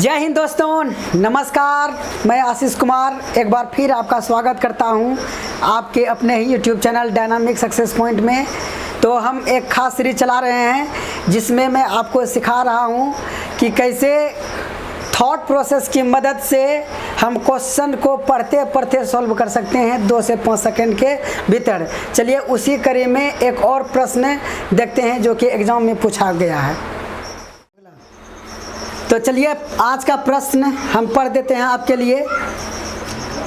जय हिंद दोस्तों, नमस्कार। मैं आशीष कुमार एक बार फिर आपका स्वागत करता हूं आपके अपने ही YouTube channel Dynamic Success Point में। तो हम एक खास सीरीज चला रहे हैं जिसमें मैं आपको सिखा रहा हूं कि कैसे थॉट प्रोसेस की मदद से हम क्वेश्चन को पढ़ते पढ़ते सॉल्व कर सकते हैं 2 से 5 सेकंड के भीतर। चलिए उसी कड़ी में एक और प्रश्न देखते हैं जो कि एग्जाम में पूछा गया है। तो चलिए आज का प्रश्न हम पढ़ देते हैं आपके लिए।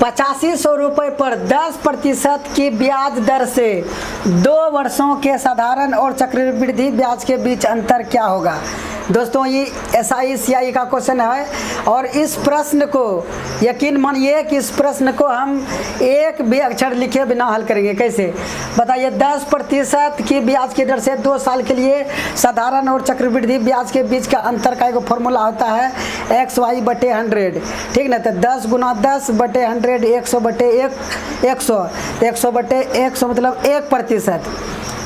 8500 रुपये पर 10% की ब्याज दर से 2 वर्षों के साधारण और चक्रवृद्धि ब्याज के बीच अंतर क्या होगा। दोस्तों ये SI CI का क्वेश्चन है और इस प्रश्न को यकीन मानिए कि इस प्रश्न को हम एक भी अक्षर लिखे बिना हल करेंगे। कैसे बताइए। 10% की ब्याज की दर से 2 साल के लिए साधारण और चक्रवृद्धि ब्याज के बीच का अंतर का एक फॉर्मूला होता है XY/100। ठीक ना। तो 10 × 10/100 100/100 तो 100/100 मतलब 1%।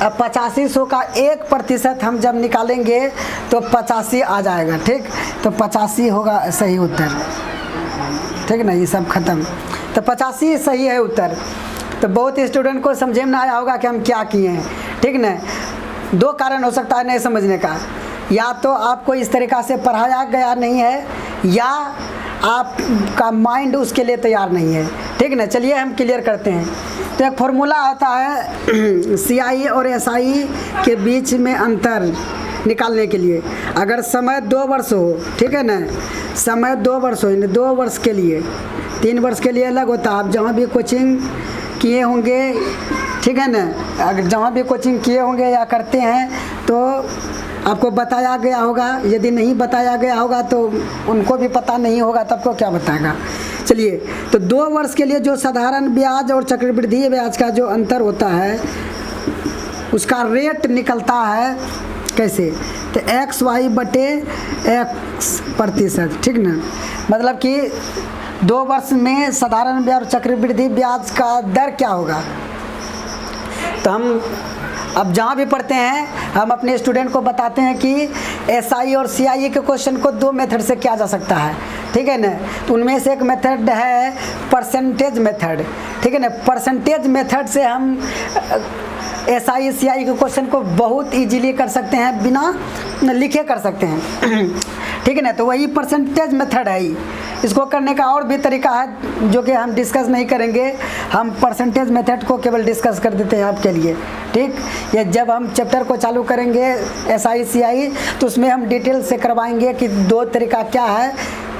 अब 8500 का 1% हम जब निकालेंगे तो 85 आ जाएगा। ठीक, तो 85 होगा सही उत्तर। ठीक ना, ये सब खत्म। तो 85 सही है उत्तर। तो बहुत स्टूडेंट को समझे में ना आया होगा कि हम क्या किए हैं। ठीक ना। 2 कारण हो सकता है नहीं समझने का। या तो आपको इस तरीक़ा से पढ़ाया गया नहीं है या आपका माइंड उसके लिए तैयार नहीं है। ठीक ना। चलिए हम क्लियर करते हैं। तो एक फॉर्मूला आता है CI और SI के बीच में अंतर निकालने के लिए। अगर समय 2 वर्ष हो, ठीक है ना, समय 2 वर्ष हो, 2 वर्ष के लिए, 3 वर्ष के लिए अलग होता है। आप जहाँ भी कोचिंग किए होंगे, ठीक है ना, अगर जहाँ भी कोचिंग किए होंगे या करते हैं तो आपको बताया गया होगा। यदि नहीं बताया गया होगा तो उनको भी पता नहीं होगा, तब को क्या बताएगा। चलिए, तो 2 वर्ष के लिए जो साधारण ब्याज और चक्रवृद्धि ब्याज का जो अंतर होता है उसका रेट निकलता है कैसे। तो XY/X%। ठीक ना। मतलब कि 2 वर्ष में साधारण ब्याज और चक्रवृद्धि ब्याज का दर क्या होगा। तो हम अब जहाँ भी पढ़ते हैं हम अपने स्टूडेंट को बताते हैं कि SI और CI के क्वेश्चन को 2 मेथड से किया जा सकता है। ठीक है ना। तो उनमें से एक मेथड है परसेंटेज मेथड। ठीक है ना। परसेंटेज मेथड से हम SI CI के क्वेश्चन को बहुत इजीली कर सकते हैं, बिना लिखे कर सकते हैं। ठीक है ना। तो वही परसेंटेज मेथड है ही। इसको करने का और भी तरीका है जो कि हम डिस्कस नहीं करेंगे। हम परसेंटेज मेथड को केवल डिस्कस कर देते हैं आपके लिए। ठीक, ये जब हम चैप्टर को चालू करेंगे SI CI तो उसमें हम डिटेल से करवाएंगे कि 2 तरीका क्या है।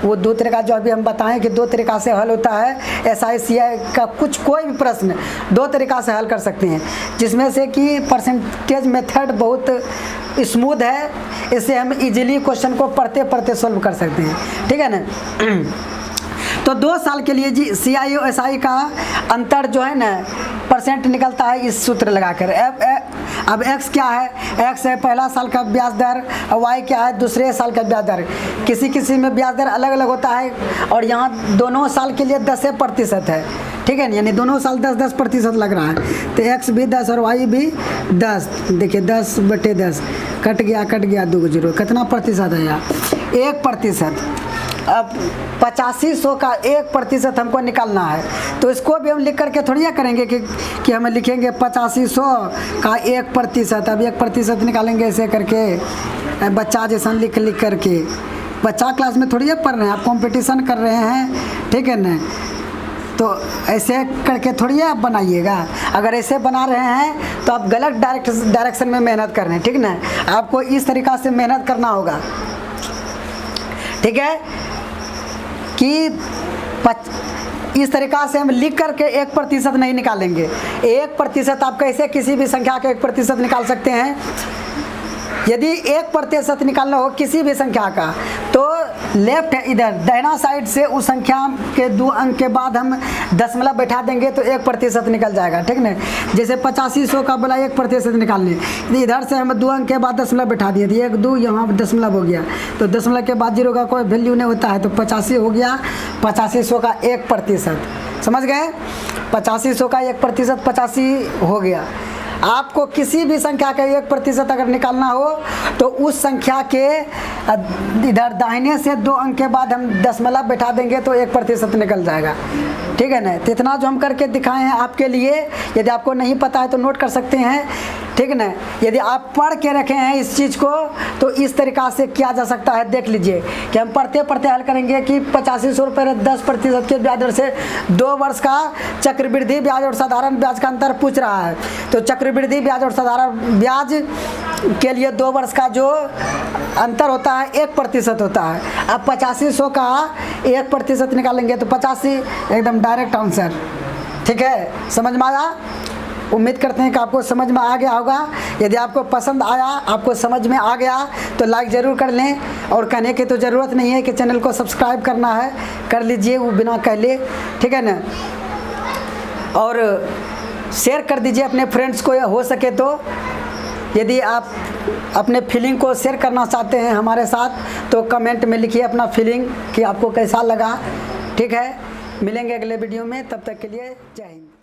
वो 2 तरीका जो अभी हम बताएं कि 2 तरीका से हल होता है SI CI का। कोई भी प्रश्न 2 तरीका से हल कर सकते हैं, जिसमें से कि परसेंटेज मेथड बहुत स्मूथ है। इससे हम इजीली क्वेश्चन को पढ़ते पढ़ते सॉल्व कर सकते हैं। ठीक है ना। तो 2 साल के लिए जी CI और SI का अंतर जो है ना परसेंट निकलता है इस सूत्र लगाकर। अब X क्या है। X है पहला साल का ब्याज दर और Y क्या है दूसरे साल का ब्याज दर। किसी किसी में ब्याज दर अलग अलग होता है और यहाँ दोनों साल के लिए 10% है। ठीक है ना, यानी दोनों साल 10% लग रहा है। तो X भी 10 और Y भी 10। देखिए 10/10 कट गया 2 0। कितना प्रतिशत है यहाँ 1%। अब 8500 का 1% हमको निकालना है। तो इसको भी हम लिख करके थोड़ी करेंगे कि हम लिखेंगे 8500 का 1%। अब 1% निकालेंगे ऐसे करके बच्चा जैसा लिख करके। बच्चा क्लास में थोड़ी पढ़ रहे हैं, आप कंपटीशन कर रहे हैं। ठीक है ना। तो ऐसे करके थोड़ी आप बनाइएगा। अगर ऐसे बना रहे हैं तो आप गलत डायरेक्शन में मेहनत कर रहे हैं। ठीक ना। आपको इस तरीक़ा से मेहनत करना होगा। ठीक है कि इस तरीक़ा से हम लिख करके 1% नहीं निकालेंगे। 1% आप कैसे किसी भी संख्या का 1% निकाल सकते हैं। यदि 1% निकालना हो किसी भी संख्या का तो लेफ्ट इधर दाहिना साइड से उस संख्या के 2 अंक के बाद हम दशमलव बैठा देंगे तो 1% निकल जाएगा। ठीक ना। जैसे 8500 का बोला 1% निकालने, इधर से हम 2 अंक के बाद दशमलव बैठा दिए थे। 1 2 यहाँ दशमलव हो गया तो दशमलव के बाद 0 का कोई वैल्यू नहीं होता है। तो 85 हो गया 8500 का 1%। समझ गए। 8500 का 1% 85 हो गया। आपको किसी भी संख्या का 1% अगर निकालना हो तो उस संख्या के इधर दाहिने से 2 अंक के बाद हम दशमलव बैठा देंगे तो 1% निकल जाएगा। ठीक है ना। तो इतना जो हम करके दिखाए हैं आपके लिए, यदि आपको नहीं पता है तो नोट कर सकते हैं। ठीक है ना। यदि आप पढ़ के रखे हैं इस चीज़ को तो इस तरीक़ा से किया जा सकता है। देख लीजिए कि हम पढ़ते पढ़ते हल करेंगे कि 8500 रुपये 10% के ब्याज दर से 2 वर्ष का चक्रवृद्धि ब्याज और साधारण ब्याज का अंतर पूछ रहा है। तो चक्रवृद्धि ब्याज और साधारण ब्याज के लिए 2 वर्ष का जो अंतर होता है 1% होता है। अब 8500 का 1% निकालेंगे तो 85, एकदम डायरेक्ट आंसर। ठीक है, समझ में आया? उम्मीद करते हैं कि आपको समझ में आ गया होगा। यदि आपको पसंद आया, आपको समझ में आ गया तो लाइक ज़रूर कर लें, और कहने की तो ज़रूरत नहीं है कि चैनल को सब्सक्राइब करना है, कर लीजिए वो बिना कहले। ठीक है ना। और शेयर कर दीजिए अपने फ्रेंड्स को, हो सके तो। यदि आप अपने फीलिंग को शेयर करना चाहते हैं हमारे साथ तो कमेंट में लिखिए अपना फीलिंग कि आपको कैसा लगा। ठीक है, मिलेंगे अगले वीडियो में, तब तक के लिए जय हिंद।